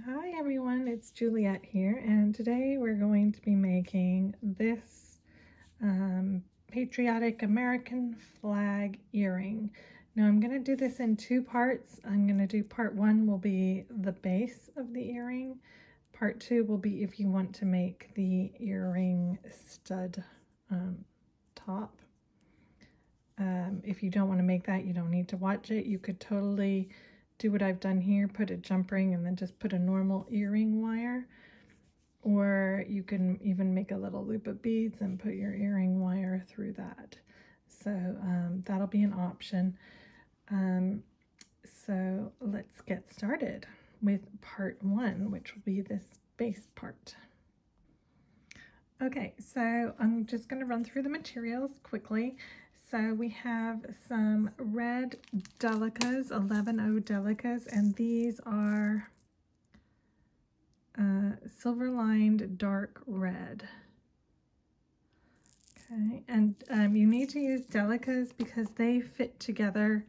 Hi everyone, it's Juliet here, and today we're going to be making this patriotic American flag earring. Now I'm going to do this in two parts. I'm going to do part one will be the base of the earring. Part two will be if you want to make the earring stud top. If you don't want to make that, you don't need to watch it. You could totally do what I've done here, put a jump ring and then just put a normal earring wire, or you can even make a little loop of beads and put your earring wire through that. So that'll be an option. So let's get started with part one, which will be this base part. Okay, so I'm just going to run through the materials quickly. So we have some red Delicas, 11-0 Delicas, and these are silver lined dark red. Okay, and you need to use Delicas because they fit together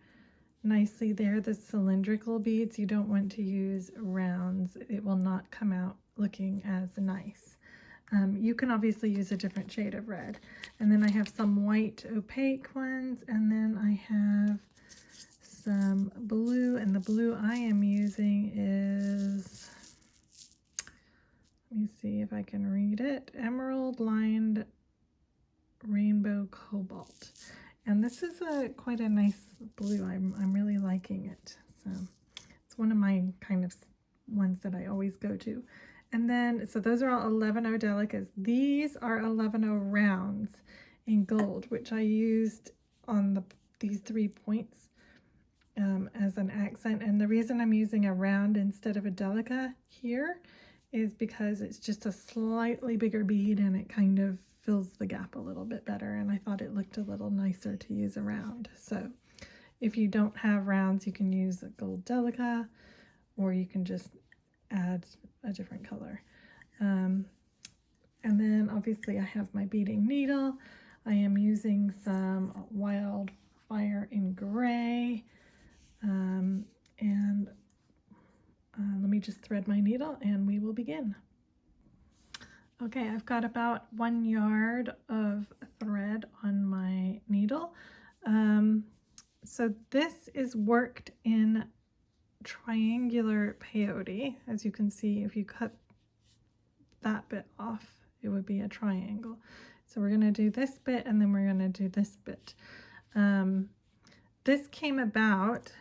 nicely. They're the cylindrical beads. You don't want to use rounds. It will not come out looking as nice. You can obviously use a different shade of red. And then I have some white opaque ones, and then I have some blue, and the blue I am using is, let me see if I can read it, Emerald Lined Rainbow Cobalt. And this is quite a nice blue. I'm really liking it. So it's one of my kind of ones that I always go to. And then, so those are all 11-0 Delicas. These are 11-0 rounds in gold, which I used on these 3 points as an accent. And the reason I'm using a round instead of a Delica here is because it's just a slightly bigger bead and it kind of fills the gap a little bit better. And I thought it looked a little nicer to use a round. So if you don't have rounds, you can use a gold Delica, or you can just add a different color. And then obviously I have my beading needle. I am using some Wildfire in gray. Let me just thread my needle and we will begin. Okay, I've got about 1 yard of thread on my needle. So this is worked in triangular peyote. As you can see, if you cut that bit off, it would be a triangle. So we're going to do this bit and then we're going to do this bit. This came about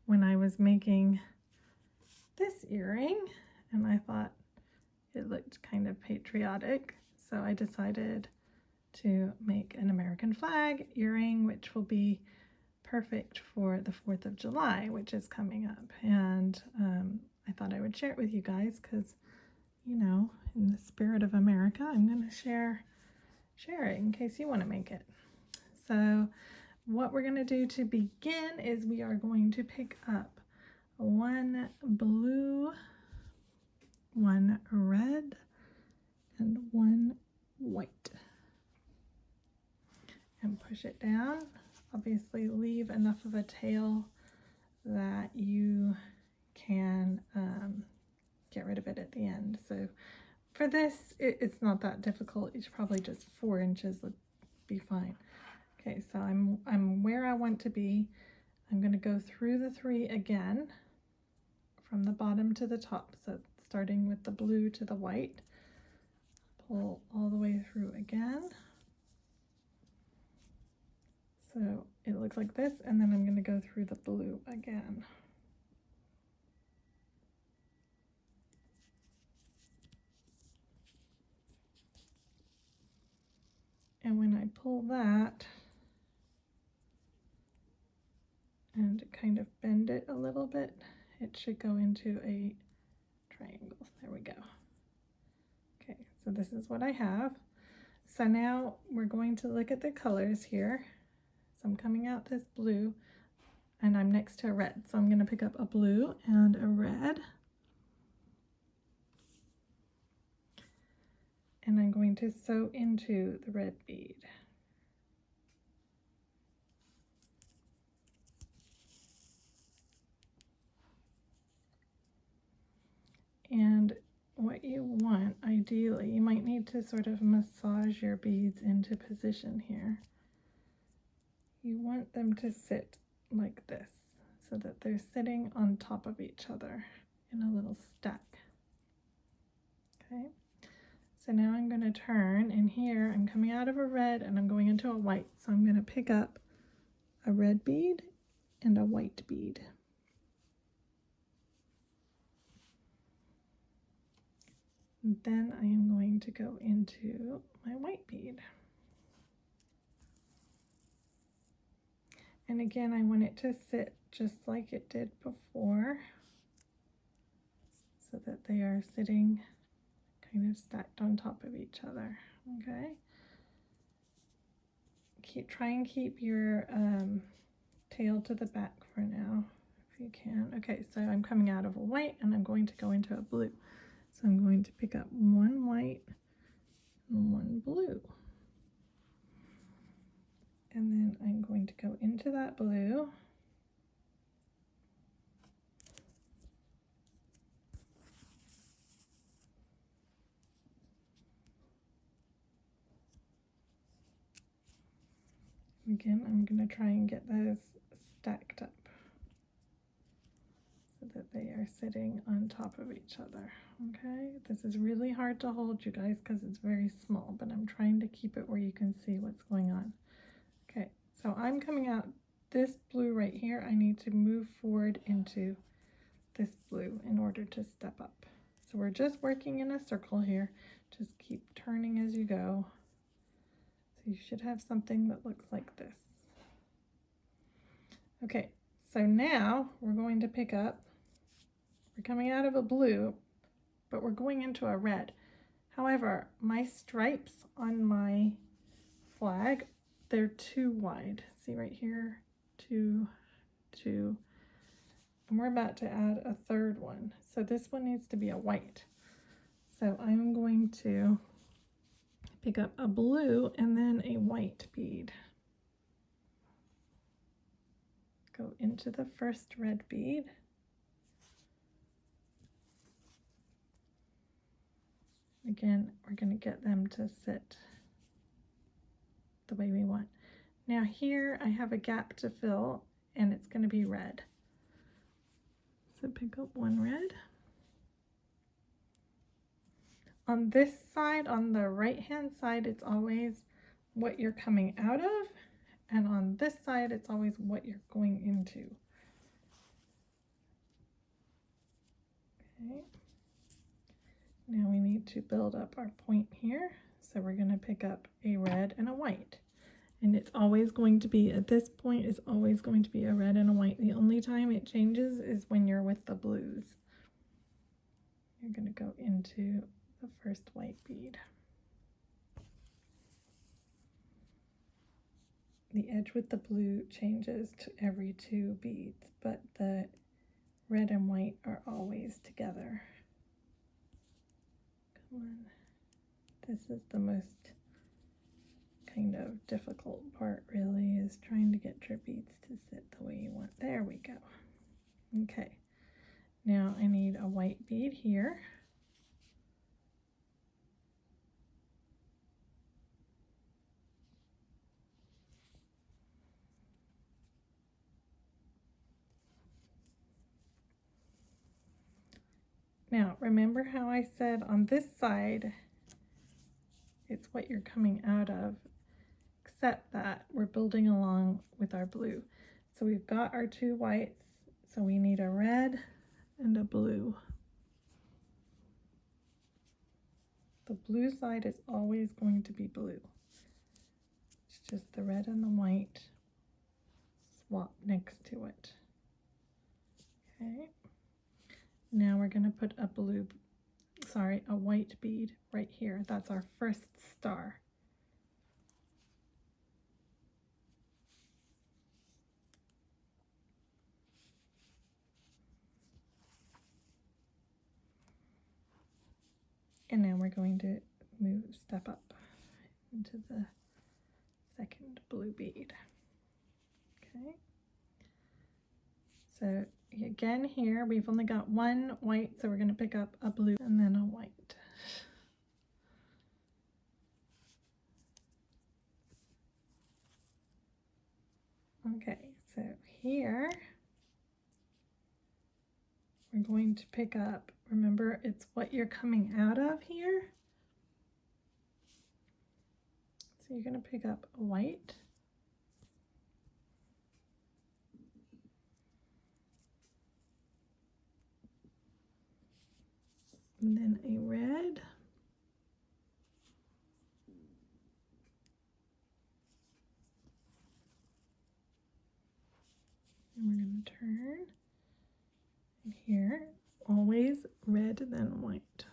when I was making this earring, and I thought it looked kind of patriotic, so I decided to make an American flag earring, which will be perfect for the 4th of July, which is coming up. And I thought I would share it with you guys because, you know, in the spirit of America, I'm going to share it in case you want to make it. So what we're going to do to begin is we are going to pick up 1 blue, 1 red, and 1 white, and push it down. Obviously leave enough of a tail that you can get rid of it at the end. So for this, it's not that difficult. It's probably just 4 inches would be fine. Okay, so I'm where I want to be. I'm going to go through the 3 again from the bottom to the top. So starting with the blue to the white, pull all the way through again. So it looks like this, and then I'm going to go through the blue again. And when I pull that and kind of bend it a little bit, it should go into a triangle. There we go. Okay, so this is what I have. So now we're going to look at the colors here. So I'm coming out this blue, and I'm next to a red. So I'm going to pick up a blue and a red. And I'm going to sew into the red bead. And what you want, ideally, you might need to sort of massage your beads into position here. You want them to sit like this so that they're sitting on top of each other in a little stack. Okay, so now I'm going to turn, and here I'm coming out of a red and I'm going into a white. So I'm going to pick up a red bead and a white bead. And then I am going to go into my white bead. And again, I want it to sit just like it did before, so that they are sitting kind of stacked on top of each other. Okay. Try and keep your tail to the back for now, if you can. Okay, so I'm coming out of a white and I'm going to go into a blue. So I'm going to pick up one white and one blue. And then I'm going to go into that blue. Again, I'm going to try and get those stacked up so that they are sitting on top of each other. Okay, this is really hard to hold, you guys, because it's very small, but I'm trying to keep it where you can see what's going on. Okay, so I'm coming out this blue right here. I need to move forward into this blue in order to step up. So we're just working in a circle here. Just keep turning as you go. So you should have something that looks like this. Okay, so now we're going to pick up, we're coming out of a blue, but we're going into a red. However, my stripes on my flag, they're too wide. See right here, two, and we're about to add a third one. So this one needs to be a white. So I'm going to pick up a blue and then a white bead. Go into the first red bead. Again, we're going to get them to sit the way we want. Now here I have a gap to fill and it's going to be red. So pick up one red. On this side, on the right hand side, it's always what you're coming out of, and on this side it's always what you're going into. Okay. Now we need to build up our point here. So we're going to pick up a red and a white. And it's always going to be, at this point, is always going to be a red and a white. The only time it changes is when you're with the blues. You're going to go into the first white bead. The edge with the blue changes to every 2 beads, but the red and white are always together. Come on. This is the most kind of difficult part, really, is trying to get your beads to sit the way you want. There we go. Okay, now I need a white bead here. Now, remember how I said on this side, it's what you're coming out of, except that we're building along with our blue. So we've got our 2 whites, so we need a red and a blue. The blue side is always going to be blue. It's just the red and the white swap next to it. Okay. Now we're going to put a a white bead right here. That's our first star. And now we're going to step up into the second blue bead. Okay. So again here, we've only got one white, so we're going to pick up a blue and then a white. Okay, so here we're going to pick up, remember it's what you're coming out of here. So you're going to pick up a white. And then a red. And we're going to turn. And here, always red, then white.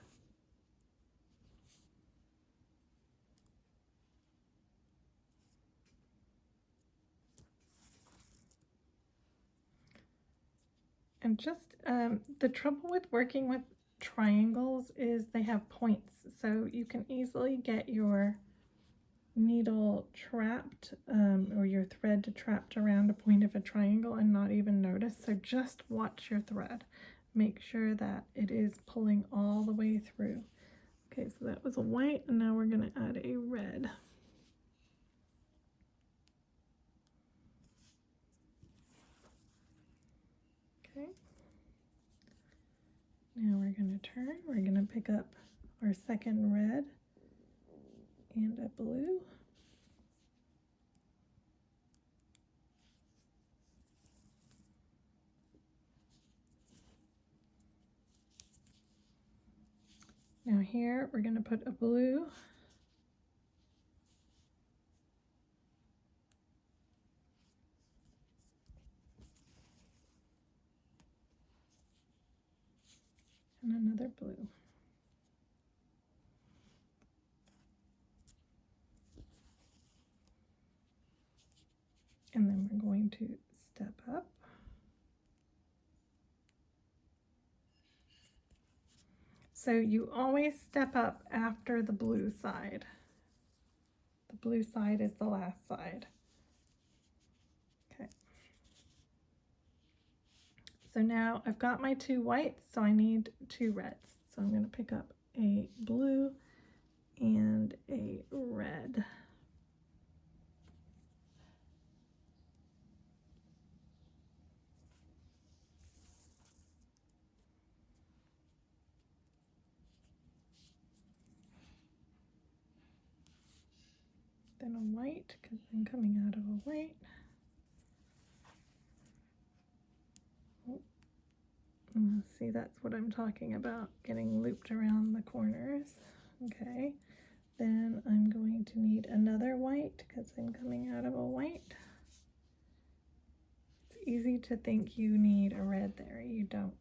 And just the trouble with working with triangles is they have points, so you can easily get your needle trapped or your thread trapped around a point of a triangle and not even notice. So just watch your thread. Make sure that it is pulling all the way through. Okay, so that was a white, and now we're going to add a red. Okay. Now we're going to turn. We're going to pick up our second red and a blue. Now here we're going to put a blue. And another blue. And then we're going to step up. So you always step up after the blue side. The blue side is the last side. Okay. So now I've got my two whites, so I need two reds. So I'm going to pick up a blue and a red. Then a white, because I'm coming out of a white. See, that's what I'm talking about, getting looped around the corners. Okay, then I'm going to need another white because I'm coming out of a white. It's easy to think you need a red there, you don't.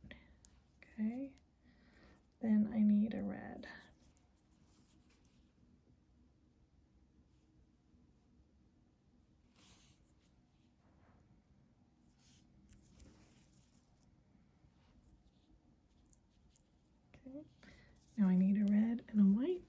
Okay, then I need a red. Okay, now I need a red and a white.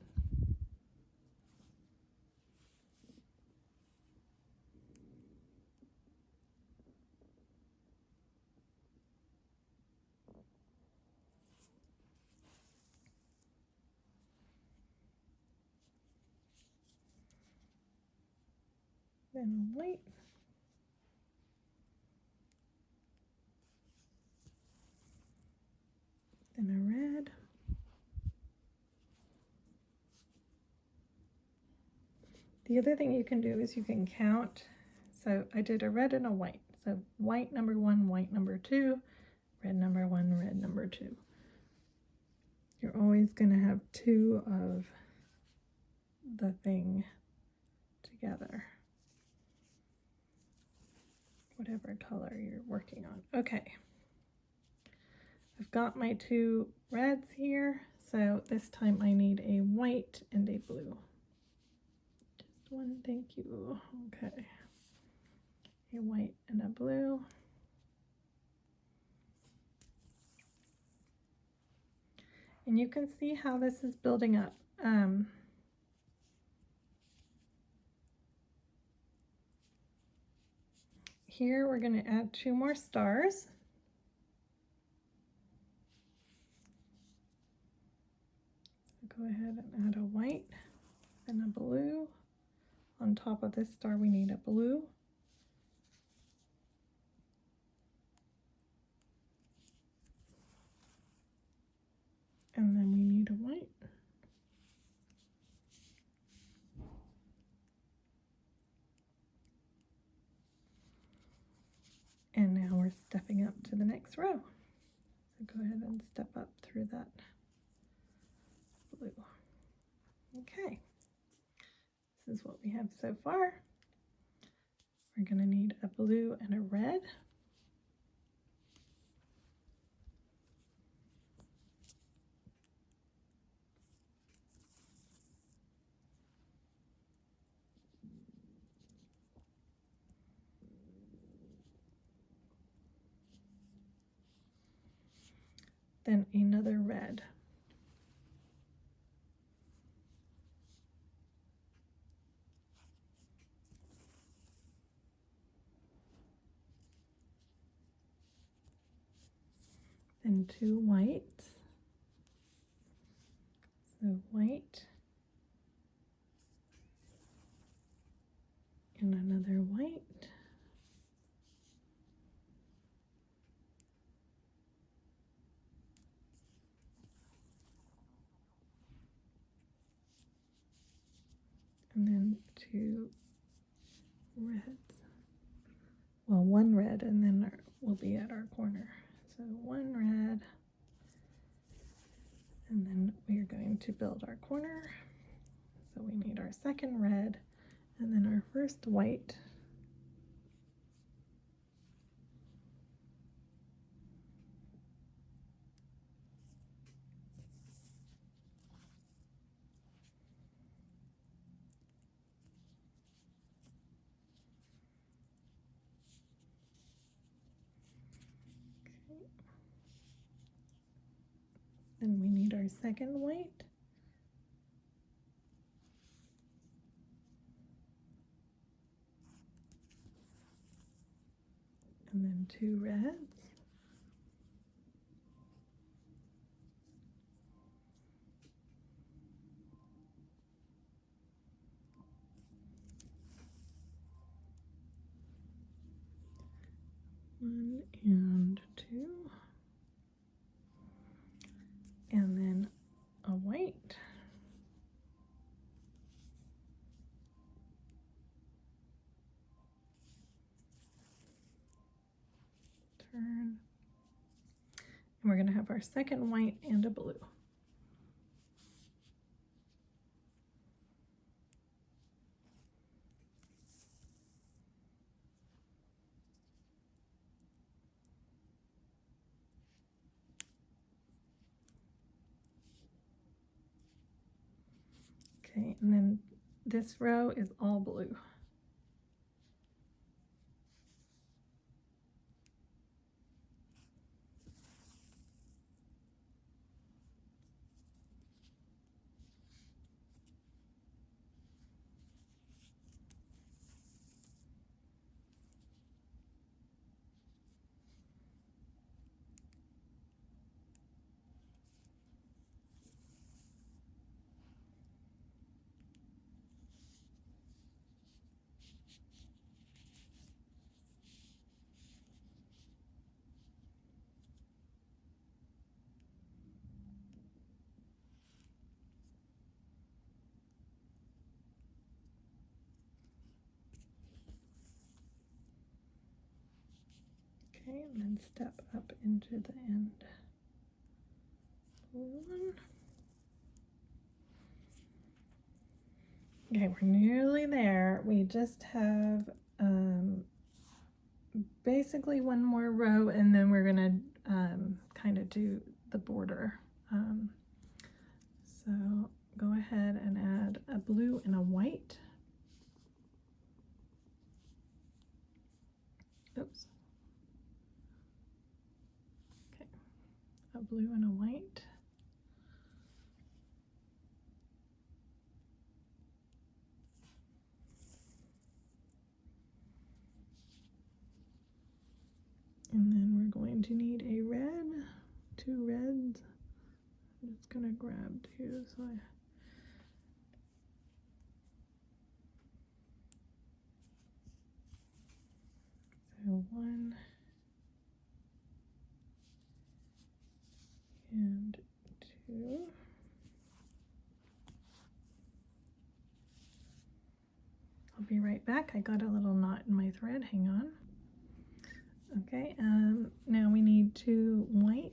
Then a white. Then a red. The other thing you can do is you can count. So I did a red and a white. So white number 1, white number 2, red number 1, red number 2. You're always going to have 2 of the thing together, whatever color you're working on. Okay, I've got my 2 reds here, so this time I need a white and a blue. Just one, thank you. Okay, a white and a blue. And you can see how this is building up. Here we're going to add 2 more stars. go ahead and add a white and a blue. On top of this star we need a blue. And then we need a white. And now we're stepping up to the next row. So go ahead and step up through that blue. Okay, this is what we have so far. We're going to need a blue and a red. Then another red. Then two whites. So white and another white. And then two reds. Well, one red, and then we'll be at our corner. So one red, and then we are going to build our corner. So we need our second red, and then our first white. Then we need our second white. And then two reds. One and two. And then a white. Turn. And we're going to have our second white and a blue. Okay, and then this row is all blue. Okay, and then step up into the end. One. Okay, we're nearly there. We just have basically one more row, and then we're gonna kind of do the border. So go ahead and add a blue and a white. Oops. Okay, a blue and a white. And then we're going to need a red, two reds, I'm just gonna grab two, so one and two. I'll be right back. I got a little knot in my thread. Hang on. Okay, now we need two whites.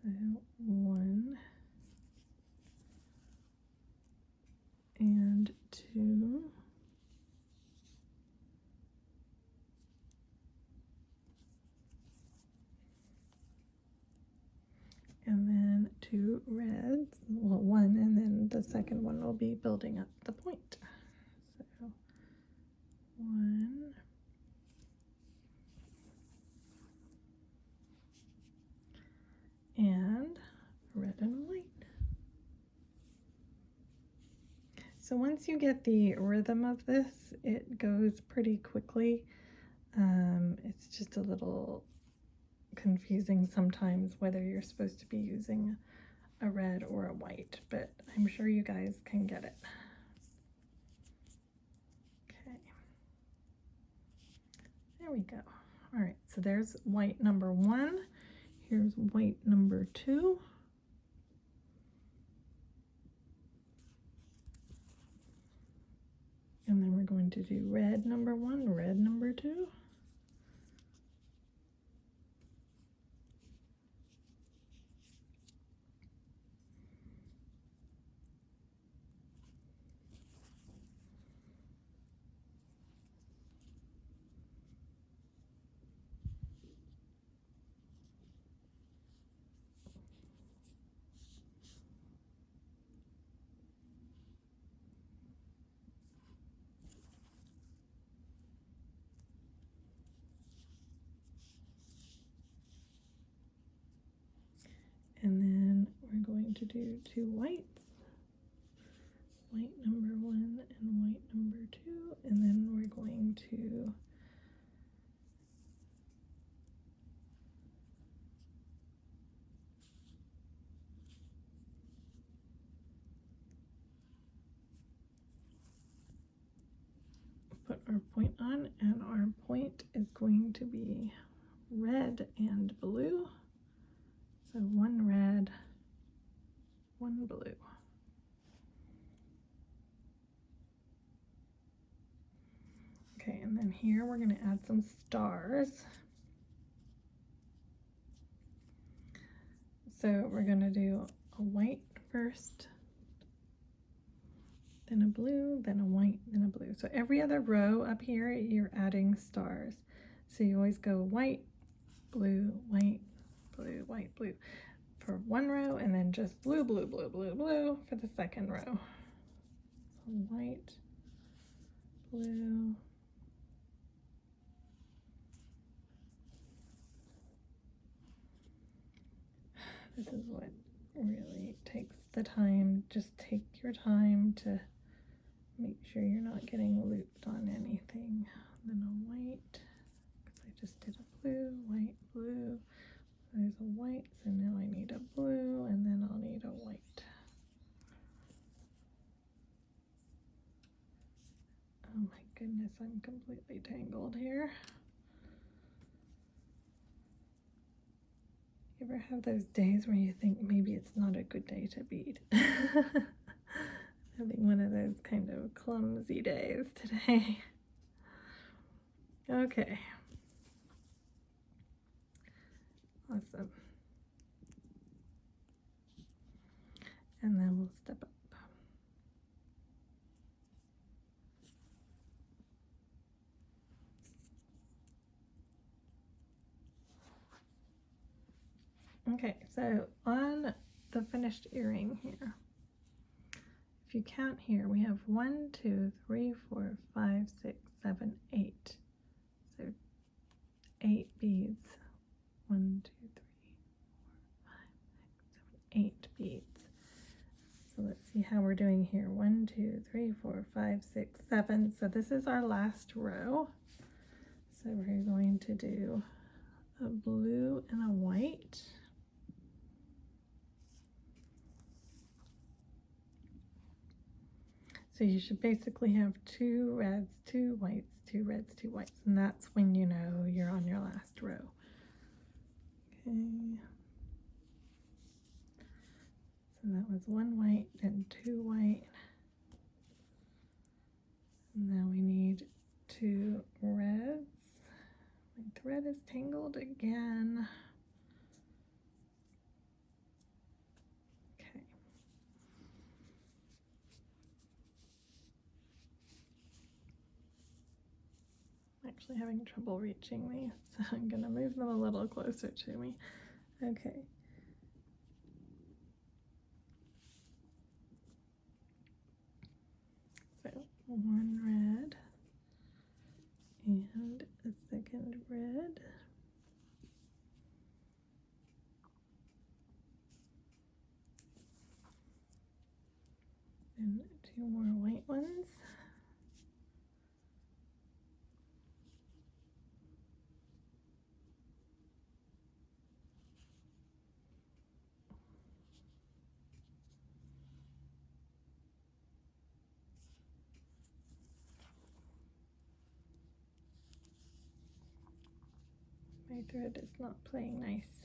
So one and two. And then two reds, well, one, and then the second one will be building up the point. So one, and red and white. So once you get the rhythm of this, it goes pretty quickly. It's just a little confusing sometimes whether you're supposed to be using a red or a white, but I'm sure you guys can get it. Okay, there we go. All right, so there's white number one. Here's white number two. And then we're going to do red number one, red number two. And then we're going to do two whites, white number one and white number two, and then we're going to put our point on, and our point is going to be red and blue. So one red, one blue. Okay, and then here we're going to add some stars. So we're going to do a white first, then a blue, then a white, then a blue. So every other row up here, you're adding stars. So you always go white, blue, white, blue, white, blue for one row, and then just blue, blue, blue, blue, blue for the second row. So white, blue, this is what really takes the time. Just take your time to make sure you're not getting looped on anything. Then a white, because I just did a blue, white, blue. There's a white, so now I need a blue, and then I'll need a white. Oh my goodness, I'm completely tangled here. You ever have those days where you think maybe it's not a good day to bead? Having one of those kind of clumsy days today. Okay. Awesome. And then we'll step up. Okay, so on the finished earring here, if you count here, we have 1, 2, 3, 4, 5, 6, 7, 8. So 8 beads. 1, 2, 3, 4, 5, 6, 7, 8 beads. So let's see how we're doing here. 1, 2, 3, 4, 5, 6, 7. So this is our last row. So we're going to do a blue and a white. So you should basically have 2 reds, 2 whites, 2 reds, 2 whites, and that's when you know you're on your last row. Okay. So that was 1 white and 2 white. Now we need 2 reds. My thread is tangled again. Okay. I'm actually having trouble reaching these, so I'm going to move them a little closer to me. Okay. So 1 red and a second red. And 2 more white ones. My thread is not playing nice.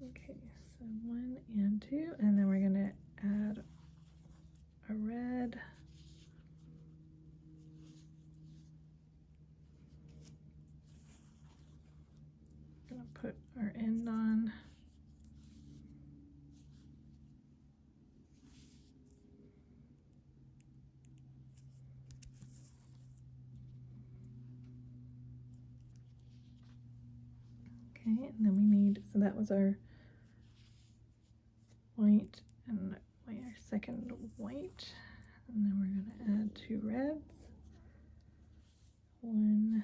Okay, so 1 and 2, and then we're going to add a red. Going to put our end on. Okay, and then we need, so that was our white and our second white, and then we're going to add 2 reds. 1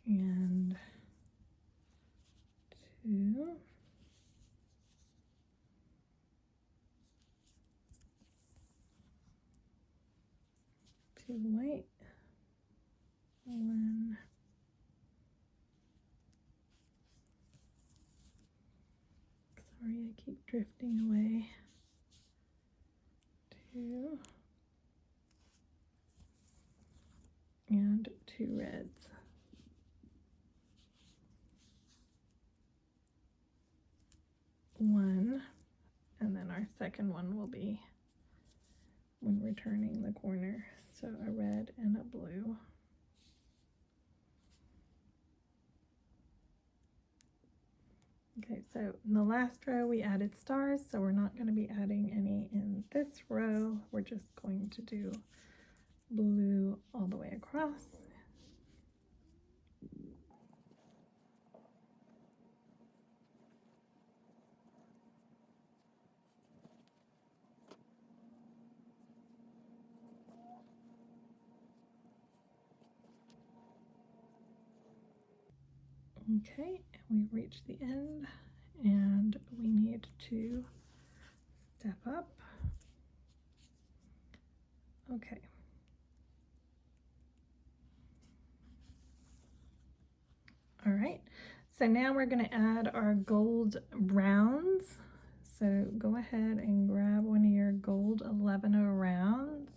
and 2. 2 white. 1. Sorry, I keep drifting away. 2. And 2 reds. 1, and then our second one will be when we're turning the corner. So a red and a blue. Okay, so in the last row we added stars, so we're not going to be adding any in this row. We're just going to do blue all the way across. Okay, and we've reached the end, and we need to step up. Okay. All right, so now we're going to add our gold rounds. So go ahead and grab one of your gold 11 rounds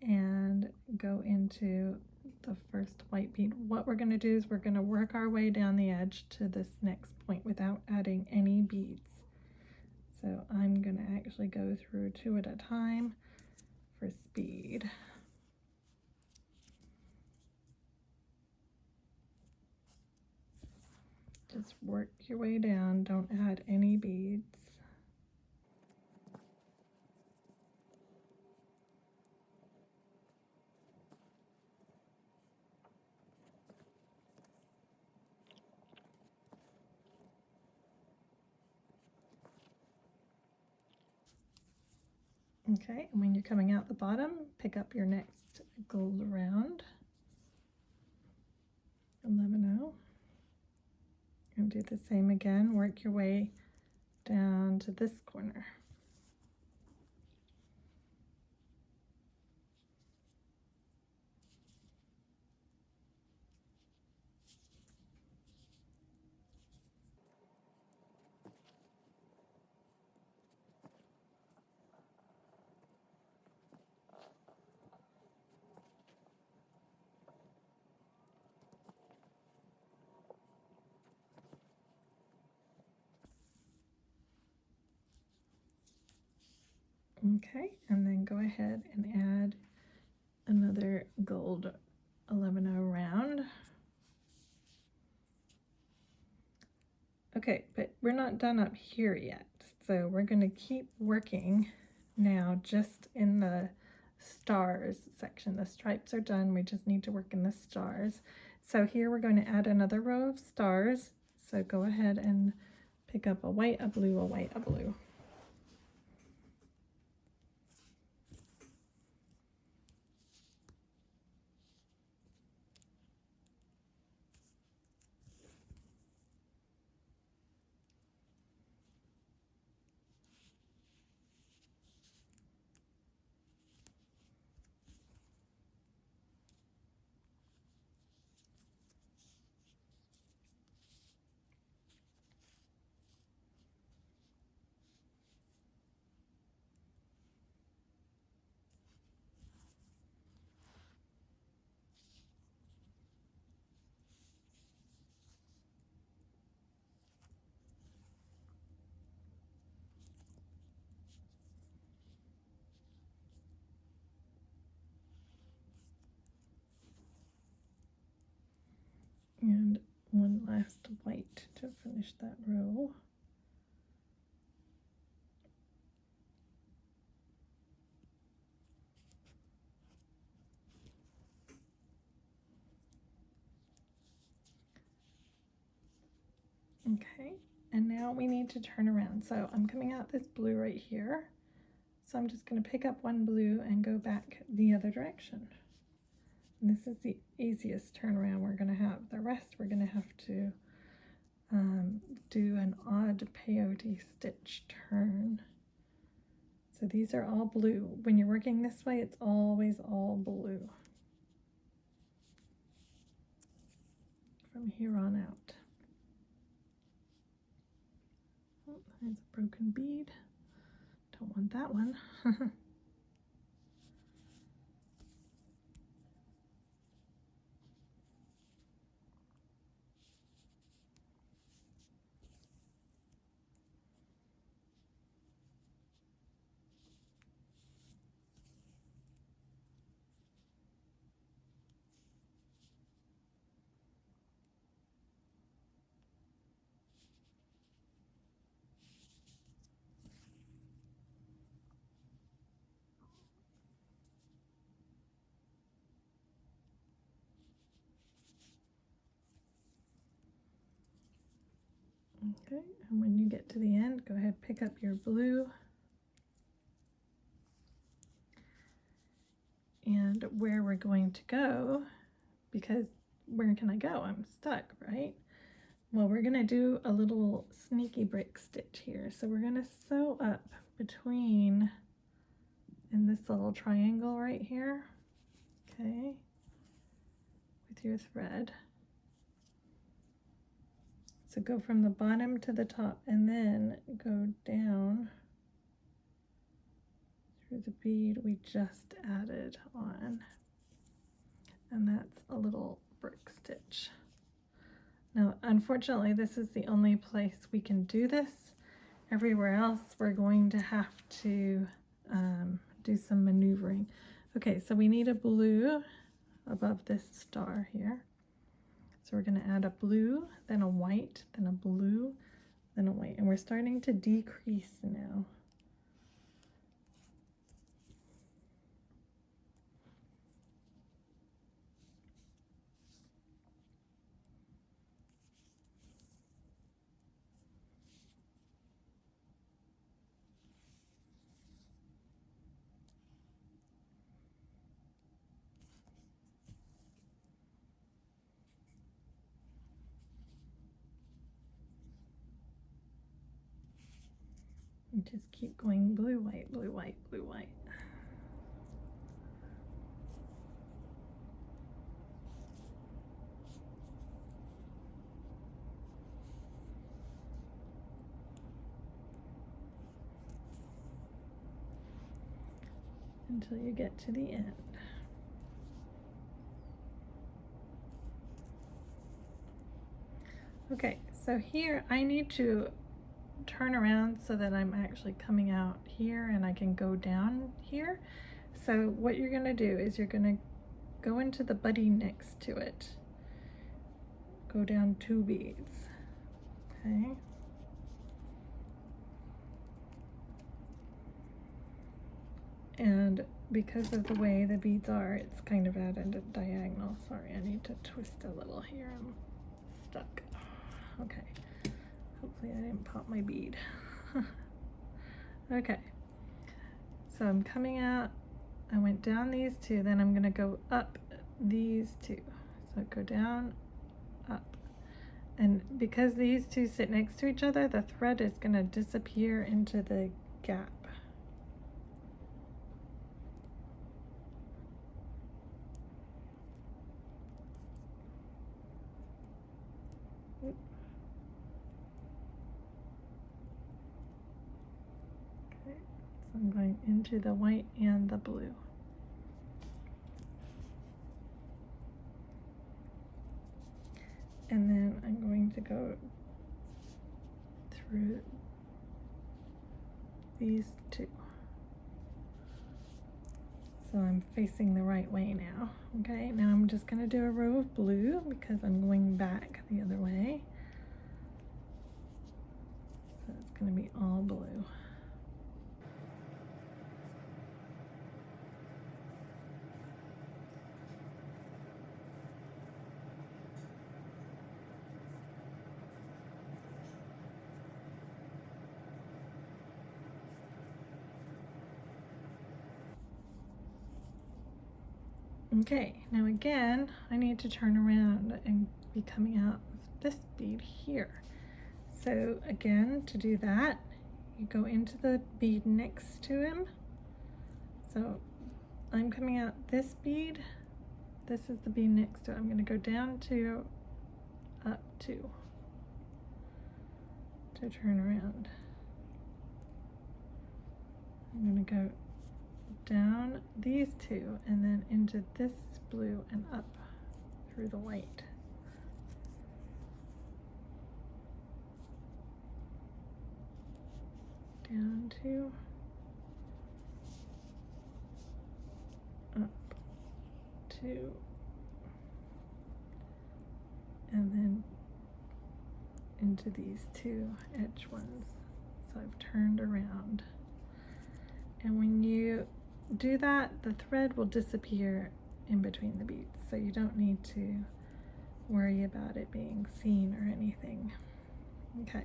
and go into the first white bead. What we're going to do is we're going to work our way down the edge to this next point without adding any beads. So I'm going to actually go through 2 at a time for speed. Just work your way down, don't add any beads. Okay, and when you're coming out the bottom, pick up your next gold round, 11-0, and do the same again, work your way down to this corner. Okay, and then go ahead and add another gold 11-0 round. Okay, but we're not done up here yet, so we're going to keep working now just in the stars section. The stripes are done, we just need to work in the stars. So here we're going to add another row of stars, so go ahead and pick up a white, a blue, a white, a blue. And one last white to finish that row. Okay, and now we need to turn around. So I'm coming out this blue right here. So I'm just going to pick up one blue and go back the other direction. And this is the easiest turnaround we're going to have. The rest we're going to have to do an odd peyote stitch turn. So these are all blue. When you're working this way, it's always all blue from here on out. Oh, there's a broken bead. Don't want that one. Okay, and when you get to the end, go ahead, pick up your blue. And where we're going to go, because where can I go? I'm stuck, right? Well, we're gonna do a little sneaky break stitch here. So we're gonna sew up between in this little triangle right here, okay, with your thread. So go from the bottom to the top and then go down through the bead we just added on. And that's a little brick stitch. Now, unfortunately, this is the only place we can do this. Everywhere else, we're going to have to do some maneuvering. Okay, so we need a blue above this star here. So we're going to add a blue, then a white, then a blue, then a white. And we're starting to decrease now. And just keep going blue, white, blue, white, blue, white. Until you get to the end. Okay, so here I need to turn around so that I'm actually coming out here and I can go down here. So what you're gonna do is you're gonna go into the buddy next to it. Go down 2 beads, okay? And because of the way the beads are, it's kind of at a diagonal. Sorry, I need to twist a little here. I'm stuck. Okay. Hopefully I didn't pop my bead. Okay. So I'm coming out. I went down these 2, then I'm gonna go up these 2. So go down, up. And because these 2 sit next to each other, the thread is gonna disappear into the gap. So I'm going into the white and the blue. And then I'm going to go through these 2. So I'm facing the right way now. Okay, now I'm just going to do a row of blue because I'm going back the other way. So it's going to be all blue. Okay, now again, I need to turn around and be coming out of this bead here. So again, to do that, you go into the bead next to him. So I'm coming out this bead. This is the bead next to it. I'm going to go down 2, up 2 to turn around. I'm going to go down these 2 and then into this blue and up through the white. Down 2, up 2, and then into these 2 edge ones. So I've turned around. And when you do that, the thread will disappear in between the beads, so you don't need to worry about it being seen or anything. Okay,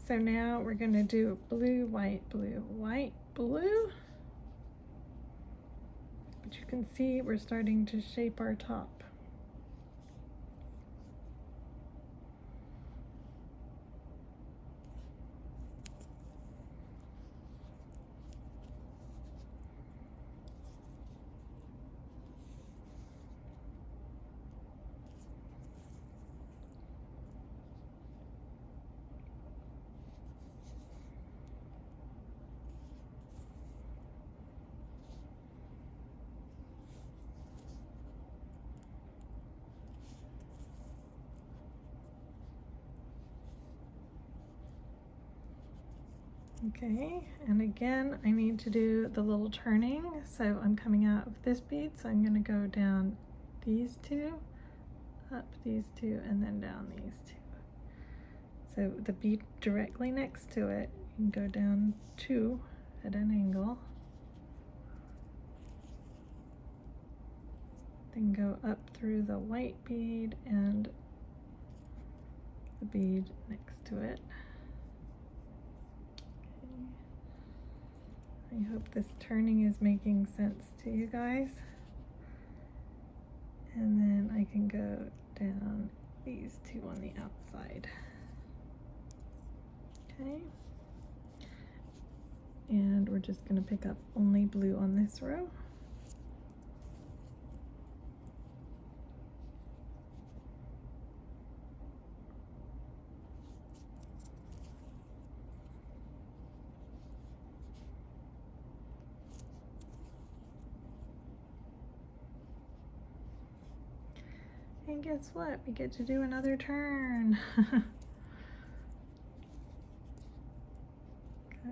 so now we're going to do blue, white, blue, white, blue. But you can see we're starting to shape our top. Okay, and again, I need to do the little turning. So I'm coming out of this bead, so I'm going to go down these 2, up these 2, and then down these 2. So the bead directly next to it, you can go down 2 at an angle, then go up through the white bead and the bead next to it. I hope this turning is making sense to you guys. And then I can go down these 2 on the outside. Okay. And we're just going to pick up only blue on this row. And guess what? We get to do another turn.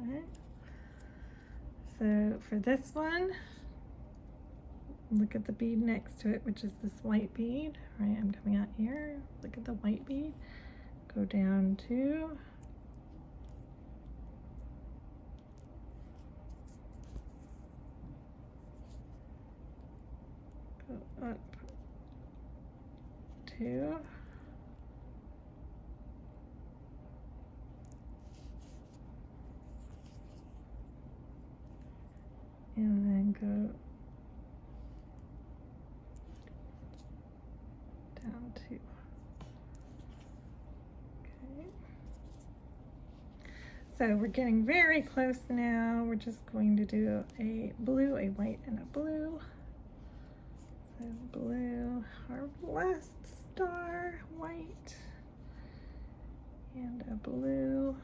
Okay. So for this one, look at the bead next to it, which is this white bead, right? I'm coming out here, look at the white bead, go down to, go up to, and then go down to, okay. So we're getting very close now. We're just going to do a blue, a white, and a blue. So blue, our last star, white, and a blue.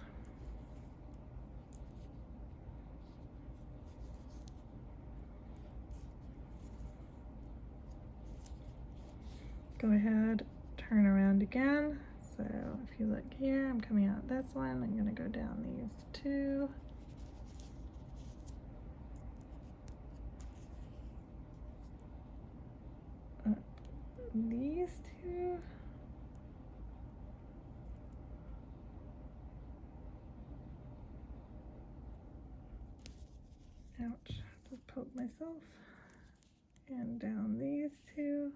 Go ahead, turn around again. So if you look here, I'm coming out this one. I'm going to go down these two. Up these two. Ouch, just poked myself. And down these two.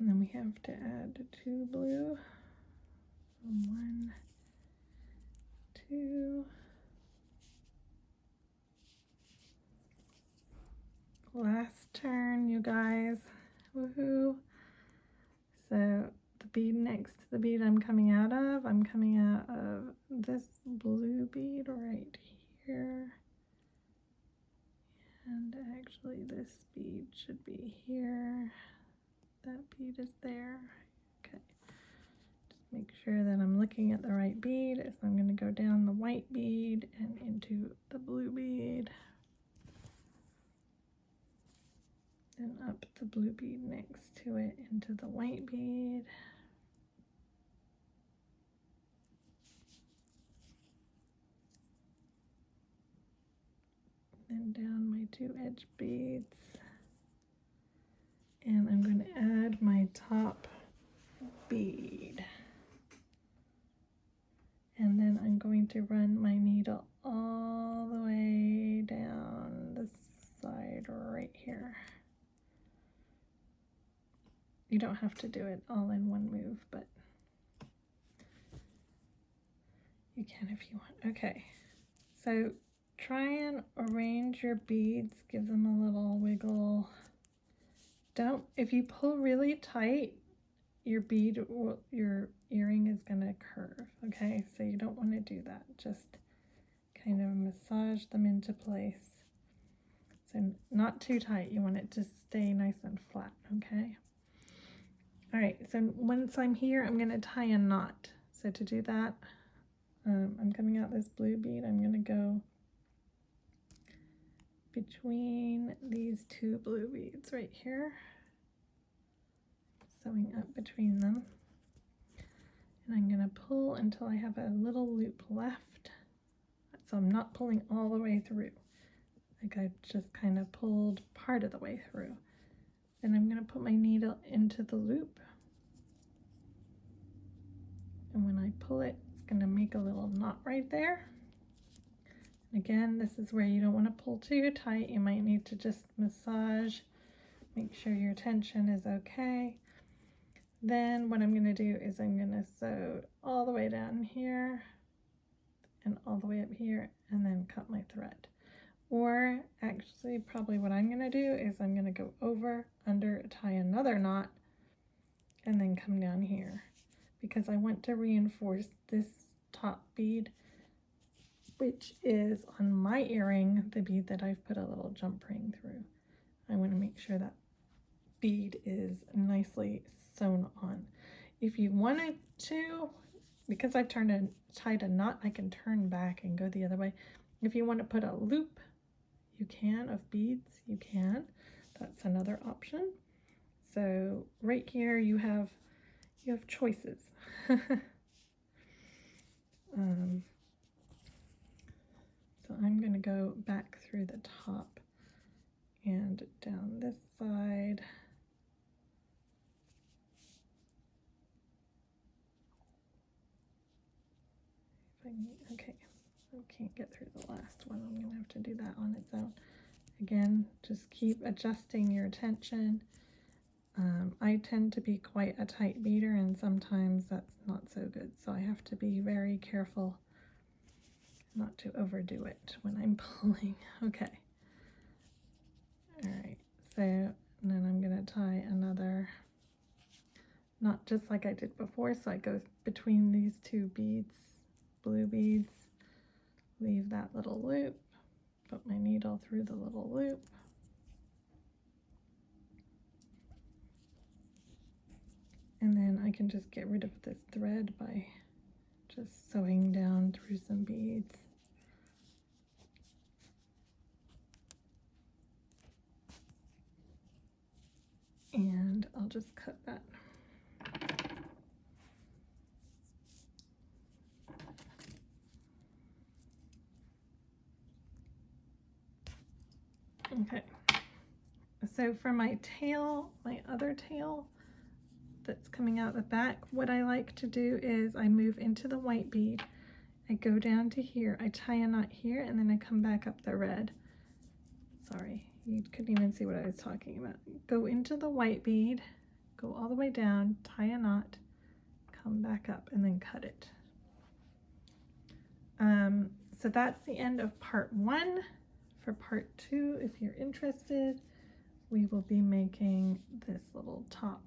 And then we have to add 2 blue. 1, 2. Last turn, you guys. Woohoo. So the bead next to the bead I'm coming out of this blue bead right here. And actually this bead should be here. That bead is there. Okay. Just make sure that I'm looking at the right bead. So I'm going to go down the white bead and into the blue bead. Then up the blue bead next to it into the white bead. Then down my 2 edge beads. And I'm going to add my top bead. And then I'm going to run my needle all the way down the side right here. You don't have to do it all in one move, but you can if you want. Okay, so try and arrange your beads, give them a little wiggle. If you pull really tight, your earring is gonna curve, okay? So you don't wanna do that. Just kind of massage them into place. So not too tight, you want it to stay nice and flat, okay? All right, so once I'm here, I'm gonna tie a knot. So to do that, I'm coming out this blue bead. I'm gonna go between these 2 blue beads right here, sewing up between them. And I'm gonna pull until I have a little loop left. So I'm not pulling all the way through. Like I just kind of pulled part of the way through. Then I'm gonna put my needle into the loop. And when I pull it, it's gonna make a little knot right there. Again, this is where you don't want to pull too tight. You might need to just massage, make sure your tension is okay. Then what I'm going to do is I'm going to sew all the way down here and all the way up here and then cut my thread. Or actually probably what I'm going to do is I'm going to go over, under, tie another knot, and then come down here because I want to reinforce this top bead, which is on my earring, the bead that I've put a little jump ring through. I want to make sure that bead is nicely sewn on. If you wanted to, because I've tied a knot, I can turn back and go the other way. If you want to put a loop, you can, of beads, you can. That's another option. So right here you have choices. So I'm going to go back through the top and down this side. Okay, I can't get through the last one. I'm going to have to do that on its own. Again, just keep adjusting your tension. I tend to be quite a tight beater, and sometimes that's not so good. So I have to be very careful not to overdo it when I'm pulling. Okay. All right. So then I'm going to tie another, not just like I did before. So I go between these two beads, blue beads, leave that little loop, put my needle through the little loop. And then I can just get rid of this thread by just sewing down through some beads. And I'll just cut that. Okay, so for my tail, my other tail that's coming out the back, what I like to do is I move into the white bead, I go down to here, I tie a knot here, and then I come back up the red. Sorry, you couldn't even see what I was talking about. Go into the white bead, go all the way down, tie a knot, come back up, and then cut it. So that's the end of part 1. For part 2, if you're interested, we will be making this little top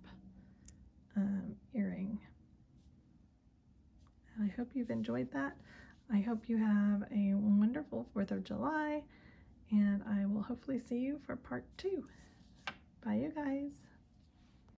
earring. I hope you've enjoyed that. I hope you have a wonderful 4th of July, and I will hopefully see you for part 2. Bye, you guys.